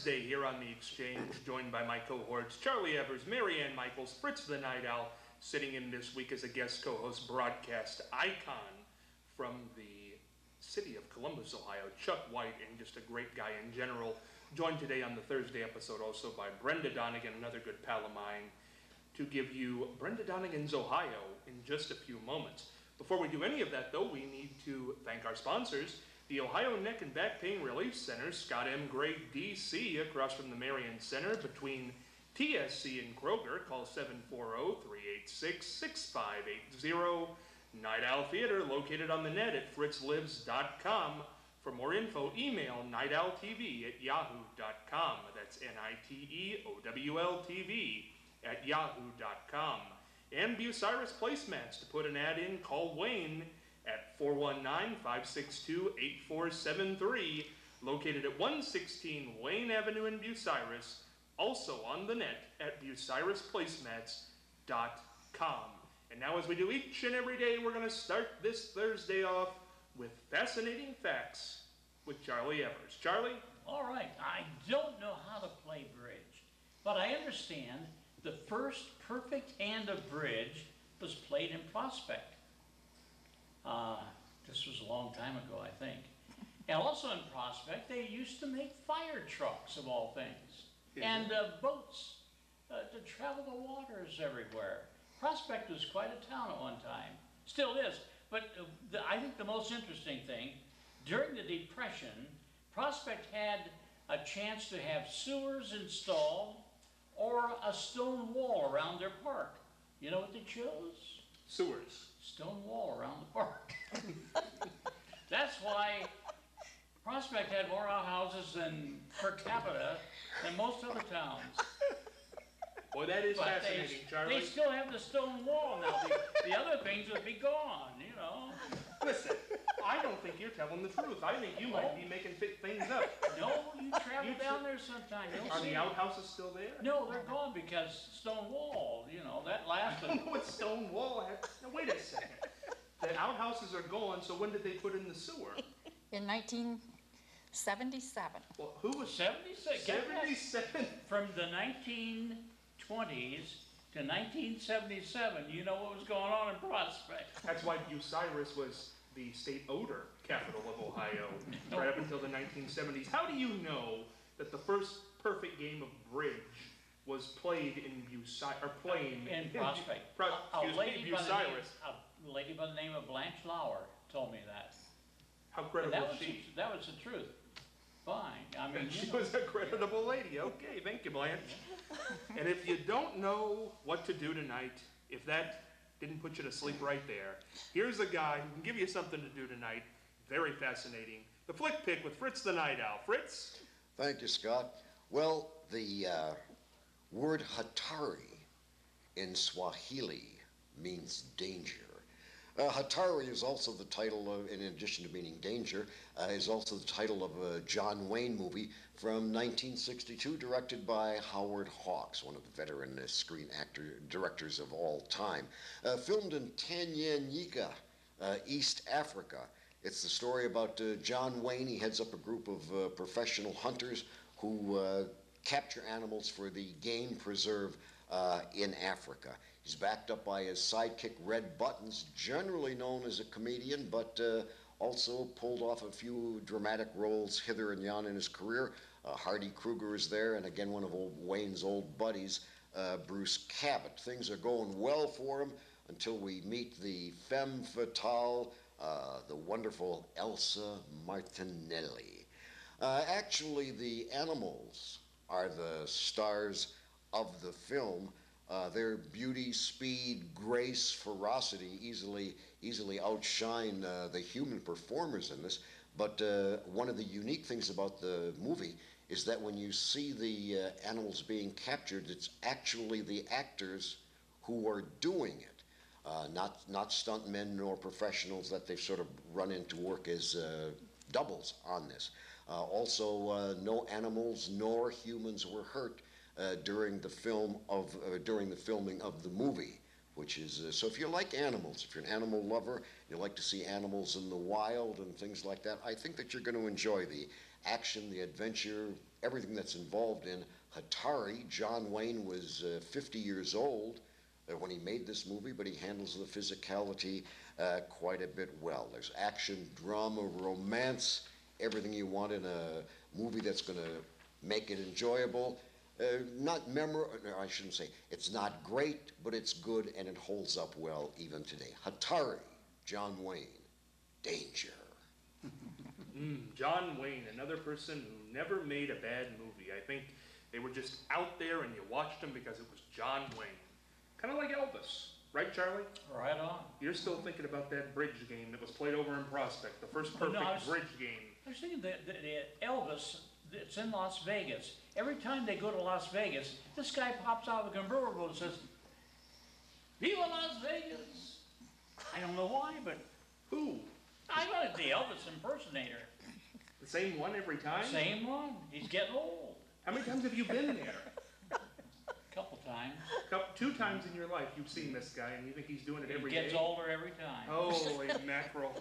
Day here on The Exchange, joined by my cohorts Charlie Evers, Marianne Michaels, Fritz the Night Owl, sitting in this week as a guest co-host, broadcast icon from the city of Columbus, Ohio, Chuck White, and just a great guy in general. Joined today on the Thursday episode also by Brenda Donegan, another good pal of mine, to give you Brenda Donegan's Ohio in just a few moments. Before we do any of that, though, we need to thank our sponsors. The Ohio Neck and Back Pain Relief Center, Scott M. Gray, D.C., across from the Marion Center, between TSC and Kroger. Call 740-386-6580. Night Owl Theater, located on the net at fritzlives.com. For more info, email nightowltv@yahoo.com. That's NITEOWLTV@yahoo.com. And Bucyrus Placemats. To put an ad in, call Wayne at 419-562-8473, located at 116 Wayne Avenue in Bucyrus, also on the net at bucyrusplacemats.com. And now, as we do each and every day, we're going to start this Thursday off with Fascinating Facts with Charlie Evers. Charlie? All right, I don't know how to play bridge, but I understand the first perfect hand of bridge was played in Prospect. This was a long time ago, I think. And also in Prospect, they used to make fire trucks, of all things, and boats to travel the waters everywhere. Prospect was quite a town at one time. Still is. But I think the most interesting thing, during the Depression, Prospect had a chance to have sewers installed or a stone wall around their park. You know what they chose? Sewers. Stone wall around the park. That's why Prospect had more outhouses than per capita than most other towns. Boy, that is But fascinating, Charlie. they still have the stone wall now. The other things would be gone, you know. Listen, I don't think you're telling the truth. I think you might be making things up. No, you travel down there sometime. You'll Are see the outhouses still there? No, they're gone because stone wall, you know, that lasted. I don't know what stone wall had. Now, wait a second. The outhouses are gone, so when did they put in the sewer? In 1977. Well, who was 76. 77? From the 1920s to 1977, you know what was going on in Prospect. That's why Bucyrus was the state odor capital of Ohio right up until the 1970s. How do you know that the first perfect game of bridge was played in In Prospect. A lady by the name of Blanche Lauer told me that. How credible is she? That was the truth. Fine. I mean, she was a creditable lady. Okay, thank you, Blanche. And if you don't know what to do tonight, if that didn't put you to sleep right there, here's a guy who can give you something to do tonight. Very fascinating. The Flick Pick with Fritz the Night Owl. Fritz? Thank you, Scott. Well, the word Hatari in Swahili means danger. Hatari is also the title of, in addition to meaning danger, is also the title of a John Wayne movie from 1962, directed by Howard Hawks, one of the veteran screen directors of all time. Filmed in Tanganyika, East Africa. It's the story about John Wayne. He heads up a group of professional hunters who capture animals for the game preserve in Africa. He's backed up by his sidekick Red Buttons, generally known as a comedian, but also pulled off a few dramatic roles hither and yon in his career. Hardy Kruger is there, and again one of Wayne's old buddies, Bruce Cabot. Things are going well for him until we meet the femme fatale, the wonderful Elsa Martinelli. Actually, the animals are the stars of the film. Their beauty, speed, grace, ferocity easily outshine the human performers in this. But one of the unique things about the movie is that when you see the animals being captured, it's actually the actors who are doing it. not stuntmen nor professionals that they've sort of run into work as doubles on this. Also, no animals nor humans were hurt during the filming of the movie, which is so. If you like animals, if you're an animal lover, you like to see animals in the wild and things like that, I think that you're going to enjoy the action, the adventure, everything that's involved in Hatari. John Wayne was 50 years old when he made this movie, but he handles the physicality quite a bit well. There's action, drama, romance, everything you want in a movie that's going to make it enjoyable. Not memorable, I shouldn't say, it's not great, but it's good and it holds up well even today. Hatari, John Wayne, danger. John Wayne, another person who never made a bad movie. I think they were just out there and you watched them because it was John Wayne. Kind of like Elvis, right, Charlie? Right on. You're still thinking about that bridge game that was played over in Prospect, the first perfect bridge game. I was thinking that Elvis, it's in Las Vegas. Every time they go to Las Vegas, this guy pops out of the convertible and says, "Viva Las Vegas!" I don't know why, but Who? I wanted the Elvis impersonator. The same one every time? Same one. He's getting old. How many times have you been there? Couple times. 2 times in your life you've seen this guy and you think he's doing it every He day? gets older every time. Holy mackerel.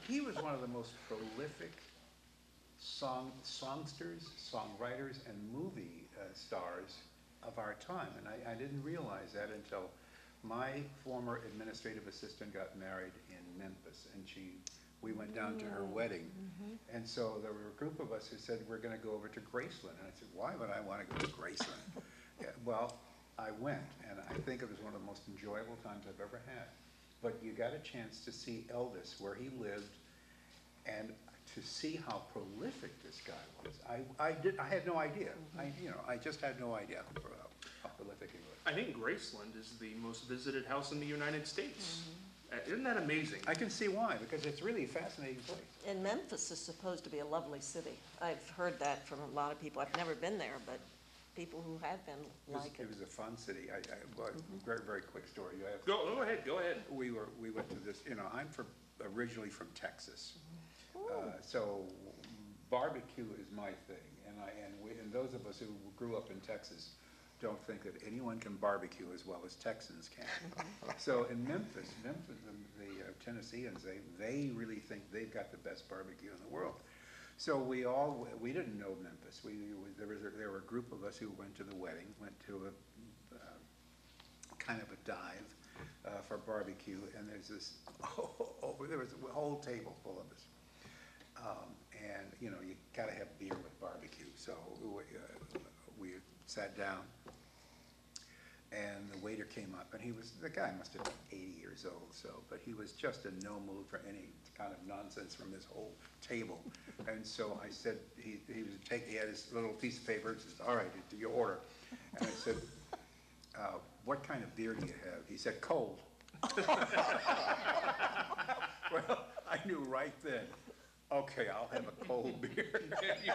He was one of the most prolific songsters, songwriters, and movie stars of our time. And I didn't realize that until my former administrative assistant got married in Memphis, and we went down to her wedding. And so there were a group of us who said, we're going to go over to Graceland. And I said, why would I want to go to Graceland? Yeah, well, I went, and I think it was one of the most enjoyable times I've ever had. But you got a chance to see Elvis, where he lived, and to see how prolific this guy was. I had no idea. I just had no idea how prolific he was. I think Graceland is the most visited house in the United States. Isn't that amazing? I can see why, because it's really a fascinating place. And Memphis is supposed to be a lovely city. I've heard that from a lot of people. I've never been there, but people who have been like it. It was a fun city. Very, very quick story. Go ahead. We went to this, I'm originally from Texas. So barbecue is my thing. And those of us who grew up in Texas don't think that anyone can barbecue as well as Texans can. So in Memphis, the Tennesseans, they really think they've got the best barbecue in the world. So we didn't know Memphis. There were a group of us who went to the wedding, went to a kind of a dive for barbecue, and there was a whole table full of us. And you gotta have beer with barbecue. So we sat down, and the waiter came up, and the guy must have been 80 years old, but he was just in no mood for any kind of nonsense from this whole table. And so I said, he had his little piece of paper, and says, all right, do your order. And I said, what kind of beer do you have? He said, cold. Well, I knew right then, okay, I'll have a cold beer. You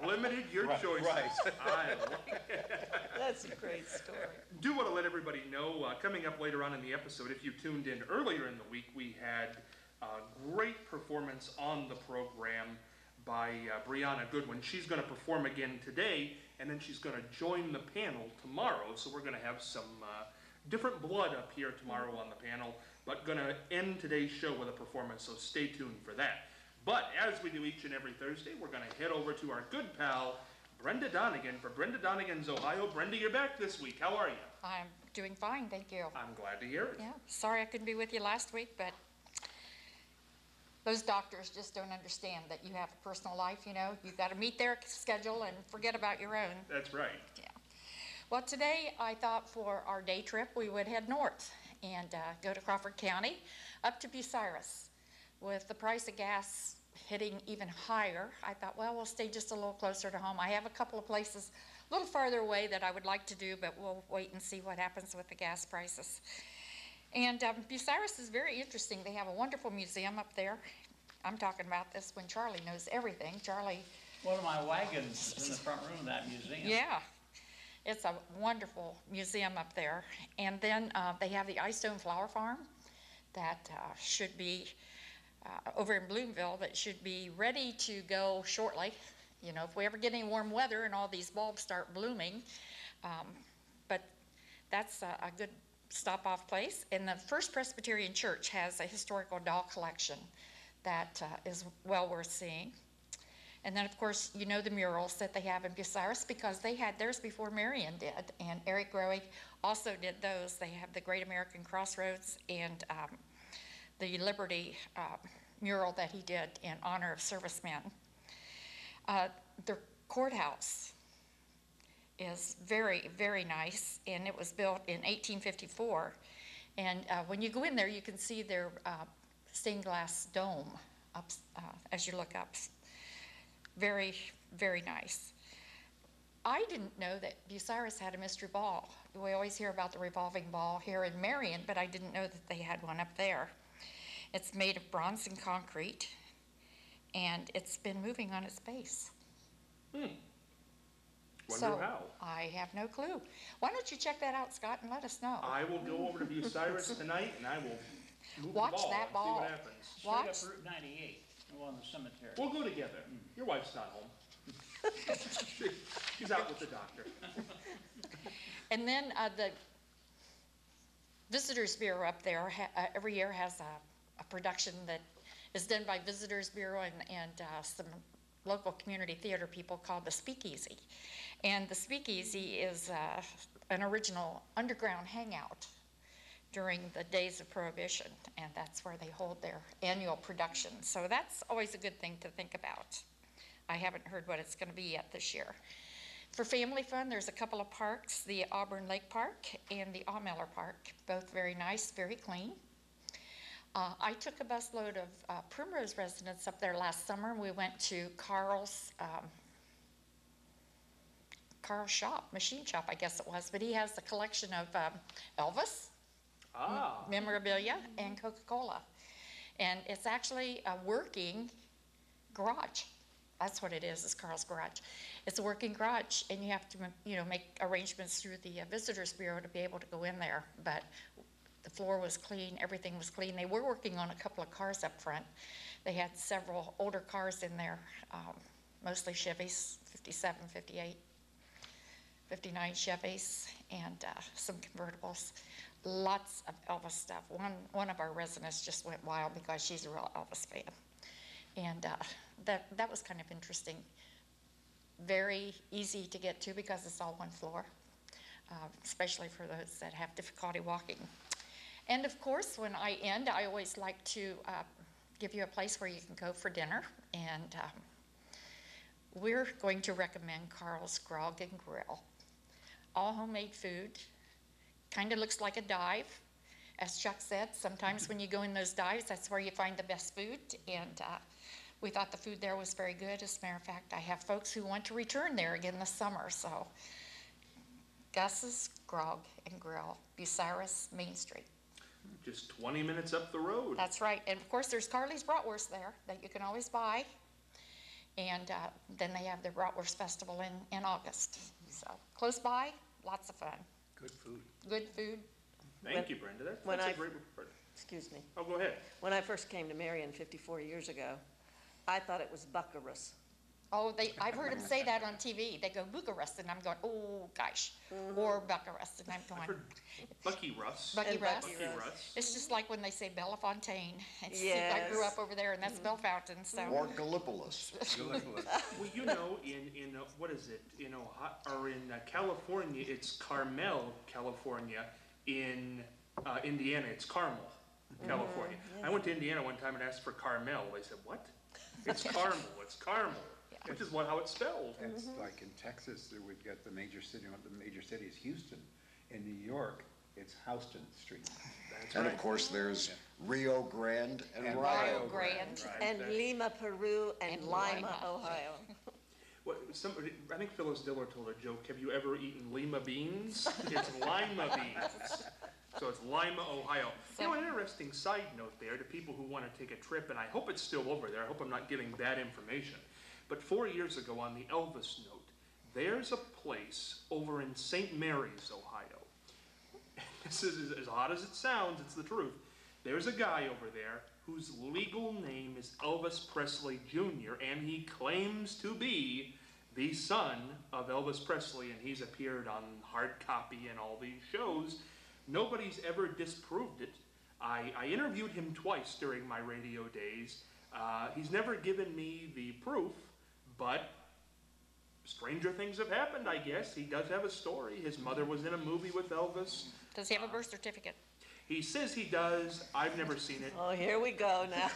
limited your choices. Right. I like it. That's a great story. Do want to let everybody know, coming up later on in the episode, if you tuned in earlier in the week, we had a great performance on the program by Brianna Goodwin. She's going to perform again today, and then she's going to join the panel tomorrow. So we're going to have some different blood up here tomorrow on the panel, but going to end today's show with a performance, so stay tuned for that. But as we do each and every Thursday, we're going to head over to our good pal, Brenda Donegan, for Brenda Donegan's Ohio. Brenda, you're back this week. How are you? I'm doing fine, thank you. I'm glad to hear it. Yeah, sorry I couldn't be with you last week, but those doctors just don't understand that you have a personal life, You've got to meet their schedule and forget about your own. That's right. Yeah. Well, today I thought for our day trip we would head north and go to Crawford County up to Bucyrus. With the price of gas hitting even higher, I thought, well, we'll stay just a little closer to home. I have a couple of places a little farther away that I would like to do, but we'll wait and see what happens with the gas prices. And Bucyrus is very interesting. They have a wonderful museum up there. I'm talking about this when Charlie knows everything. Charlie. One of my wagons is in the front room of that museum. Yeah. It's a wonderful museum up there. And then they have the Ice Stone Flower Farm that should be over in Bloomville, that should be ready to go shortly. You know, if we ever get any warm weather and all these bulbs start blooming. But that's a good stop-off place. And the First Presbyterian Church has a historical doll collection that is well worth seeing. And then, of course, you know the murals that they have in Bucyrus because they had theirs before Marion did. And Eric Grohe also did those. They have the Great American Crossroads and the Liberty mural that he did in honor of servicemen. The courthouse is very, very nice, and it was built in 1854. And when you go in there, you can see their stained glass dome up as you look up. Very, very nice. I didn't know that Bucyrus had a mystery ball. We always hear about the revolving ball here in Marion, but I didn't know that they had one up there. It's made of bronze and concrete, and it's been moving on its base. Wonder So how. I have no clue. Why don't you check that out, Scott, and let us know? I will go over to Bucyrus tonight and I will move Watch the ball that and ball. see what happens. Straight Watch. up Route 98, along the cemetery. We'll go together. Your wife's not home. She's out with the doctor. And then the Visitors Bureau up there every year has a production that is done by Visitors Bureau and some local community theater people called the Speakeasy. And the Speakeasy is an original underground hangout during the days of Prohibition, and that's where they hold their annual production. So that's always a good thing to think about. I haven't heard what it's going to be yet this year. For family fun, there's a couple of parks, the Auburn Lake Park and the Aumiller Park, both very nice, very clean. I took a busload of Primrose residents up there last summer. We went to Carl's shop, machine shop, I guess it was, but he has a collection of Elvis memorabilia and Coca-Cola. And it's actually a working garage. That's what it is Carl's Garage. It's a working garage, and you have to, make arrangements through the Visitors Bureau to be able to go in there. But the floor was clean, everything was clean. They were working on a couple of cars up front. They had several older cars in there, mostly Chevys, 57, 58, 59 Chevys, and some convertibles. Lots of Elvis stuff. One of our residents just went wild because she's a real Elvis fan. And that was kind of interesting. Very easy to get to because it's all one floor, especially for those that have difficulty walking. And of course, when I end, I always like to give you a place where you can go for dinner. And we're going to recommend Carl's Grog and Grill. All homemade food. Kind of looks like a dive. As Chuck said, sometimes when you go in those dives, that's where you find the best food. And we thought the food there was very good. As a matter of fact, I have folks who want to return there again this summer. So Gus's Grog and Grill, Bucyrus, Main Street. Just 20 minutes up the road. That's right. And of course, there's Carly's Bratwurst there that you can always buy. And then they have the Bratwurst Festival in August. So close by, lots of fun. Good food. Good food. Thank you, Brenda. That's when a I- great report. Excuse me. Oh, go ahead. When I first came to Marion 54 years ago, I thought it was Bucharest. Oh, I've heard them say that on TV. They go Bucharest, and I'm going, oh, gosh. Or Bucharest, and I'm I've going, heard Bucky Russ. Bucky And Russ. Bucky Bucky Russ. Russ. It's just like when they say Bellefontaine. I Yes. grew up over there, and that's Bellefontaine, so. Or Gallipolis. Well, in what is it? In Ohio, or in California, it's Carmel, California. In Indiana, it's Carmel, California. I went to Indiana one time and asked for Carmel. They said, "What? It's Carmel. It's Carmel." Which is how it's spelled. It's like in Texas, we've got the major city is Houston. In New York, it's Houston Street. That's And right. of course, there's Rio Grande and And Rio Rio Grande. Grande. Right, And that- Lima, Peru, and And Lima, Lima. Ohio. I think Phyllis Diller told a joke. Have you ever eaten Lima beans? It's Lima beans. So it's Lima, Ohio. An interesting side note there to people who want to take a trip, and I hope it's still over there. I hope I'm not giving bad information. But 4 years ago on the Elvis note, there's a place over in St. Mary's, Ohio. This is as odd as it sounds, it's the truth. There's a guy over there whose legal name is Elvis Presley Jr., and he claims to be the son of Elvis Presley, and he's appeared on Hard Copy and all these shows. Nobody's ever disproved it. I interviewed him twice during my radio days. He's never given me the proof, but stranger things have happened, I guess. He does have a story. His mother was in a movie with Elvis. Does he have a birth certificate? He says he does. I've never seen it. Oh, here we go now.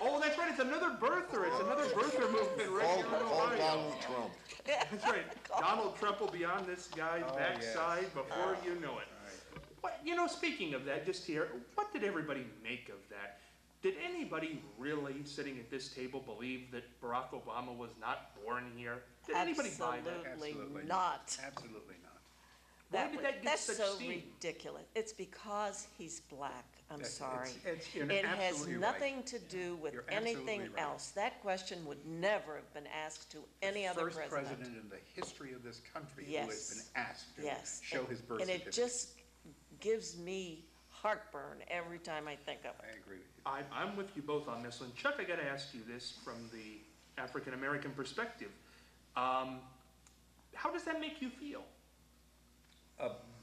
Oh, that's right. It's another birther. It's another birther movement right Call, here in call Ohio. Donald Trump. That's right. Donald Trump will be on this guy's Oh, backside yes. before you know it. What, speaking of that, just here, what did everybody make of that? Did anybody really, sitting at this table, believe that Barack Obama was not born here? Did anybody buy that? Absolutely not. Absolutely not. Why did that get That's such so steam? ridiculous. It's because he's black. I'm It's- sorry. you're It has absolutely right. nothing to do with You're anything absolutely right. else. That question would never have been asked to any other First president. president in the history of this country who Yes. has been asked to Yes. show his birth And certificate. it just gives me heartburn every time I think of I it. agree with you. I'm with you both on this one. Chuck, I got to ask you this from the African American perspective. How does that make you feel?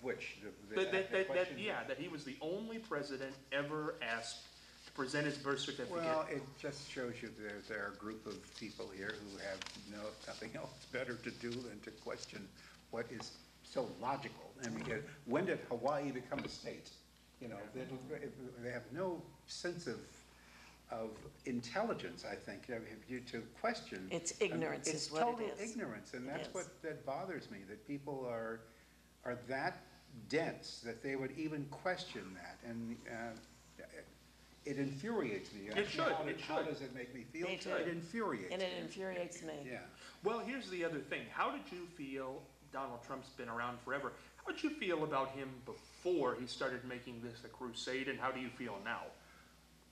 Which, the That question? that he was the only president ever asked to present his birth certificate. Well, it just shows you there are a group of people here who have nothing else better to do than to question what is so logical. And because when did Hawaii become a state? They have no sense of intelligence, I think, to question. It's ignorance is what it It's total is. ignorance, and It that's is. what bothers me, that people are that dense that they would even question that, and it infuriates me. It should, it How should. does it make me feel? Me too. It infuriates me. And it infuriates me. Yeah. Well, here's the other thing. How did you feel? Donald Trump's been around forever. How did you feel about him before he started making this a crusade, and how do you feel now?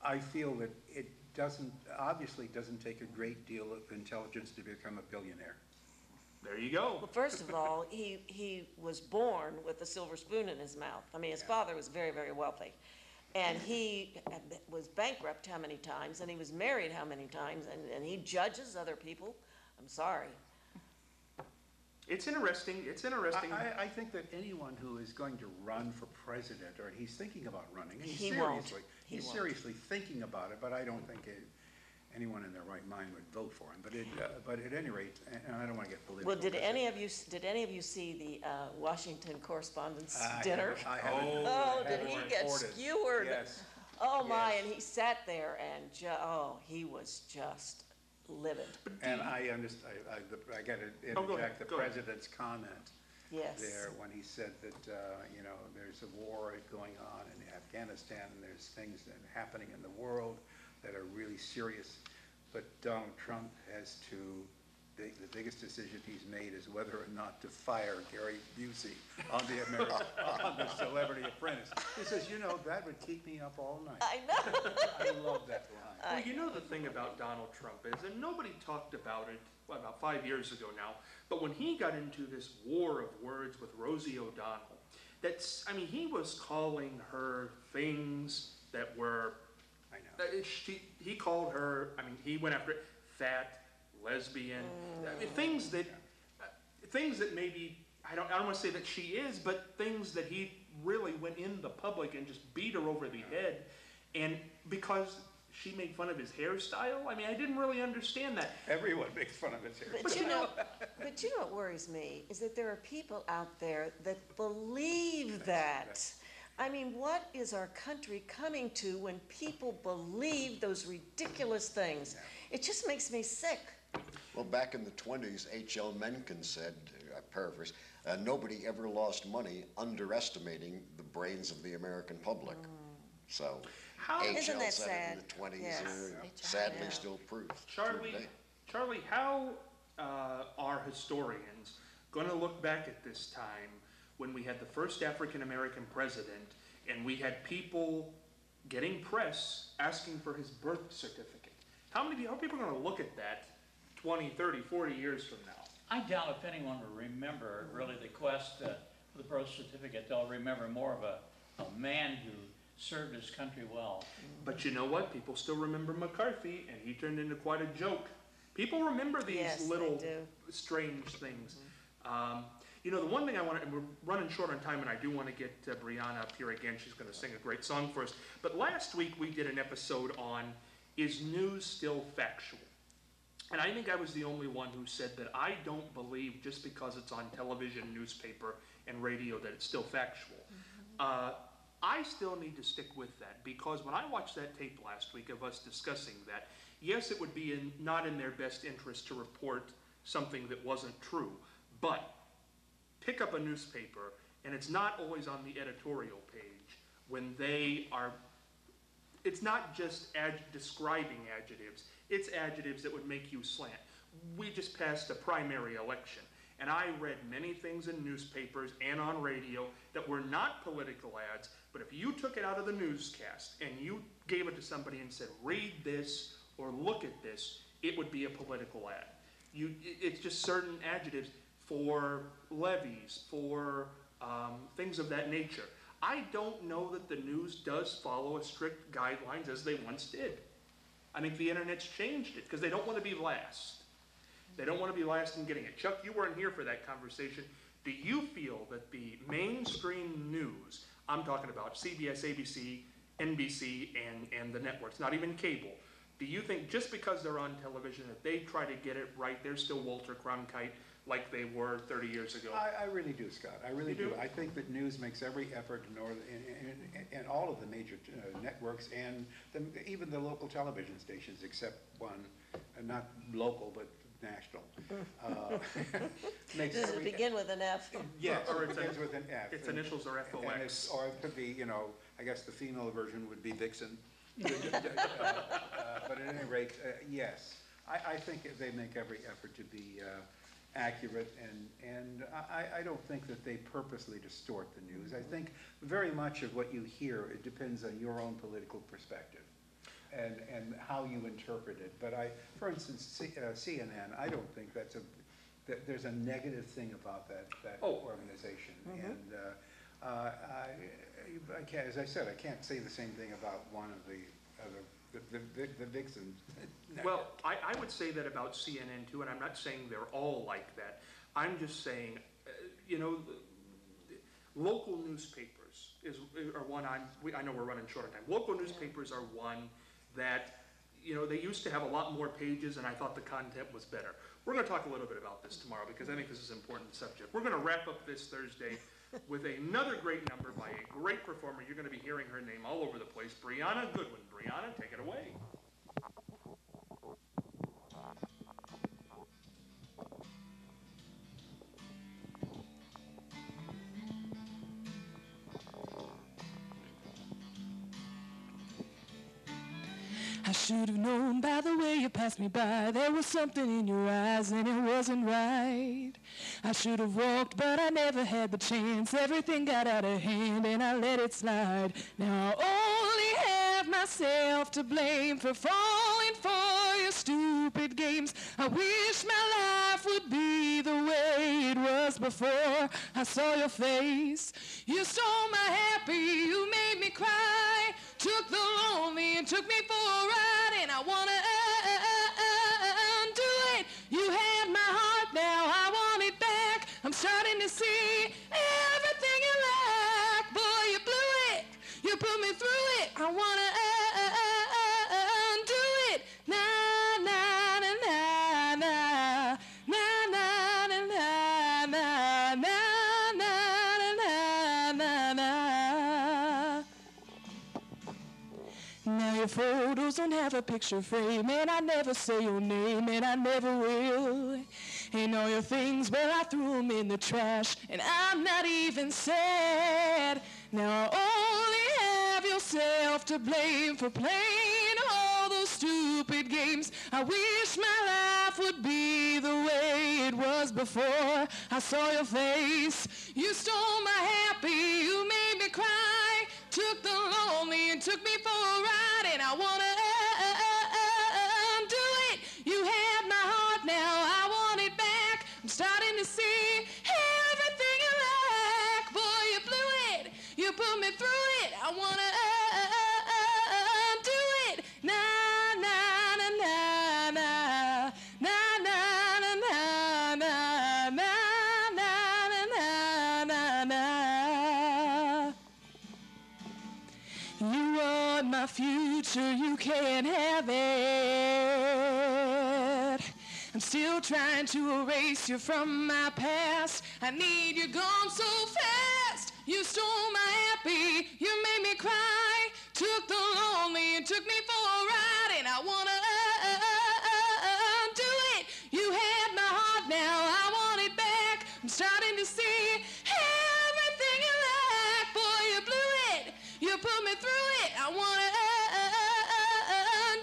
I feel that it obviously doesn't take a great deal of intelligence to become a billionaire. There you go. Well, first of all, he was born with a silver spoon in his mouth. I mean, his father was very, very wealthy. And he was bankrupt how many times, and he was married how many times, and he judges other people. I'm sorry. It's interesting. It's interesting. I think that anyone who is going to run for president, or he's thinking about running, and He won't. He he's won't. seriously thinking about it, but I don't think anyone in their right mind would vote for him. But at any rate, and I don't want to get political. Well, did because any of you see the Washington Correspondents' I Dinner? haven't- I haven't- Oh, I did haven't he get reported. skewered? Yes. Oh my, Yes. and he sat there and he was just livid. And I understand, I got to Oh, go ahead, interject the go ahead. president's comment Yes. there when he said that, there's a war going on in Afghanistan, and there's things that are happening in the world that are really serious. But Donald Trump has the biggest decision he's made is whether or not to fire Gary Busey on the Celebrity Apprentice. He says, that would keep me up all night. I know. I love that line. Well, the thing about Donald Trump is, and nobody talked about it, about 5 years ago now, but when he got into this war of words with Rosie O'Donnell, he was calling her things that were, I know. he called her, he went after it, fat, lesbian, things that maybe, I don't want to say that she is, but things that he really went in the public and just beat her over the head, and because she made fun of his hairstyle, I didn't really understand that. Everyone makes fun of his hair. But you know what worries me is that there are people out there that believe that. What is our country coming to when people believe those ridiculous things? It just makes me sick. Well, back in the 20s, H.L. Mencken said, I paraphrase, nobody ever lost money underestimating the brains of the American public. So, How- H.L. Isn't that said sad? it in the 20s, Yes. sadly Yeah. still true Charlie, how are historians going to look back at this time when we had the first African American president and we had people getting press asking for his birth certificate? How are people going to look at that 20, 30, 40 years from now? I doubt if anyone will remember really the quest for the birth certificate. They'll remember more of a man who served his country well. But you know what? People still remember McCarthy, and he turned into quite a joke. People remember these Yes, they little do. strange things. You know, the one thing I want to, and we're running short on time, and I do want to get Brianna up here again. She's going to sing a great song for us. But last week we did an episode on, is news still factual? And I think I was the only one who said that I don't believe just because it's on television, newspaper, and radio that it's still factual. I still need to stick with that, because when I watched that tape last week of us discussing that, yes, it would be not in their best interest to report something that wasn't true, but pick up a newspaper, and it's not always on the editorial page when they are, it's not just describing adjectives, it's adjectives that would make you slant. We just passed a primary election, and I read many things in newspapers and on radio that were not political ads, but if you took it out of the newscast and you gave it to somebody and said, read this or look at this, it would be a political ad. It's just certain adjectives for levies, for things of that nature. I don't know that the news does follow a strict guidelines as they once did. I think the internet's changed it because they don't want to be last. They don't want to be last in getting it. Chuck, you weren't here for that conversation. Do you feel that the mainstream news, I'm talking about CBS, ABC, NBC, and the networks, not even cable, do you think just because they're on television that they try to get it right, they're still Walter Cronkite like they were 30 years ago? I really do, Scott. I really You do? do. I think that news makes every effort in all of the major networks and even the local television stations, except one, not local but national. Makes Does it every- begin with an F? Yes, Or it it's begins with an F. Its and- initials are and FOX. or it could be, you know, I guess the female version would be Vixen. But at any rate, yes, I think they make every effort to be accurate, and I don't think that they purposely distort the news. I think very much of what you hear, it depends on your own political perspective and how you interpret it. But for instance, CNN, I don't think that there's a negative thing about that organization. And I can't, as I said, I can't say the same thing about one of the Vixen. Well, I would say that about CNN too, and I'm not saying they're all like that. I'm just saying, you know, local newspapers are one I know we're running short on time. Local newspapers are one that, you know, they used to have a lot more pages, and I thought the content was better. We're going to talk a little bit about this tomorrow because I think this is an important subject. We're going to wrap up this Thursday with another great number by a great performer. You're going to be hearing her name all over the place, Brianna Goodwin. Brianna, take it away. I should have known by the way you passed me by. There was something in your eyes and it wasn't right. I should have walked, but I never had the chance. Everything got out of hand and I let it slide. Now I only have myself to blame for falling for your stupid games. I wish my life would be the way it was before I saw your face. You stole my happy, you made me cry. Took the lonely and took me for a ride, and I wanna undo it. You had my heart, now I want it back. I'm starting to see everything you lack. Boy, you blew it, you put me through it. I wanna undo it. Na na na na na na na na na na na na na na. Now your photos don't have a picture frame, and I never say your name, and I never will. And all your things, well, I threw them in the trash, and I'm not even sad. Now I only have yourself to blame for playing all those stupid games. I wish my life would be the way it was before I saw your face. You stole my happy, you made me cry. Took the lonely and took me for a ride, and I wanna undo it. You had my heart, now I want it back. I'm starting You want my future, you can't have it. I'm still trying to erase you from my past. I need you gone so fast. You stole my happy, you made me cry. Took the lonely and took me for a ride. And I wanna do it. You had my heart, now I want it back. I'm starting to see everything you like. Boy, you blew it. You put me through it. I wanna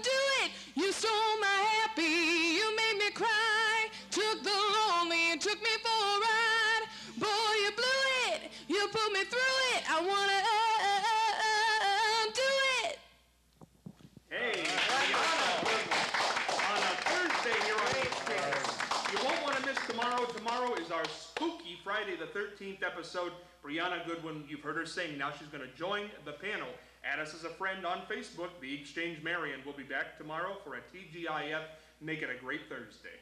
do it. You stole my happy. You made me cry. Took the lonely and took me for a ride. Boy, you blew it. You put me through it. I wanna do it. Hey, on a Thursday here on the Exchange. You won't want to miss tomorrow. Tomorrow is our spooky Friday the 13th episode. Brianna Goodwin, you've heard her sing. Now she's going to join the panel. Add us as a friend on Facebook, The Exchange Marion. We'll be back tomorrow for a TGIF. Make it a great Thursday.